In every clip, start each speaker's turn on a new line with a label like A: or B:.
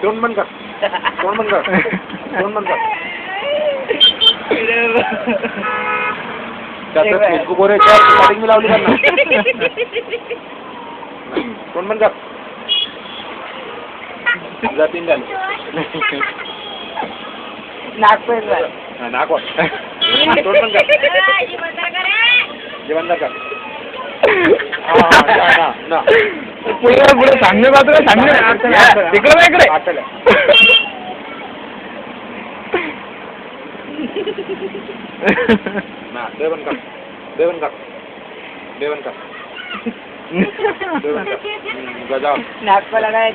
A: तोंड बंद कर. तोंड बंद कर. तोंड बंद कर. त्याचं फेसबुकवर स्टार्टिंग मी लावली त्यांना. तोंड बंद कर. जातीन झालं.
B: नाक पण
A: नाक वर. तोंड बंद कर. जेवण कर. ना
C: पुढे पुढे सामने बाजूला सामने तिकडे नाही इकडे.
A: ना जेवण कर. जेवण कर. जेवण कर. जेवण कर. गजा.
B: नाक पण काय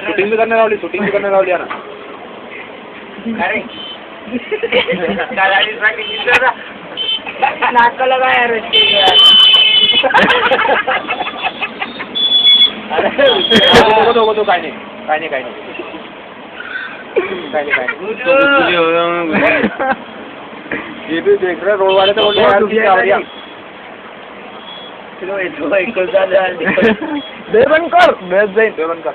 A: शूटिंग भी करने लावली. शूटिंग भी करने लावली ना.
B: नाक लगाया
A: अरे तो काय नाही. काय नाही. काय नाही. काय नाही. काय नाही. ये भी देख रहे रोड वाले तो बोल रहे यार
C: देवण कर.
A: देवण कर.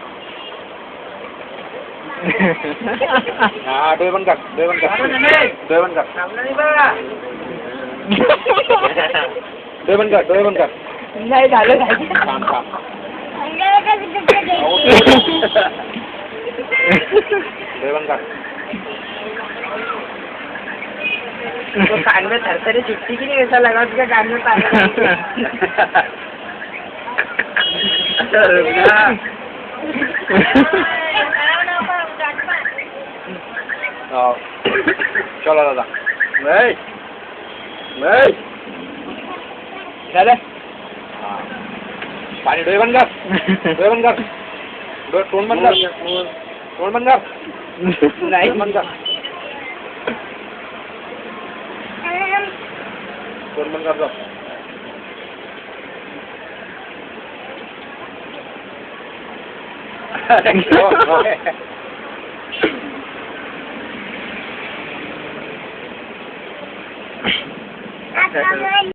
A: हाँ देवण कर. देवण कर. देवण कर. देवण कर. देवण कर.
B: नाही झालं
A: काम काम. देवण कर.
B: तो कान में थरथरी चिट्ठी की नहीं ऐसा लगा उसका कान में पानी
A: चलो दादा. नहीं नहीं
B: दादा
A: पानी डोळे बंद कर. डोळे बंद कर. तोंड बंद कर. तोंड बंद कर.
B: नहीं
A: बंद कर. तोंड बंद कर दो.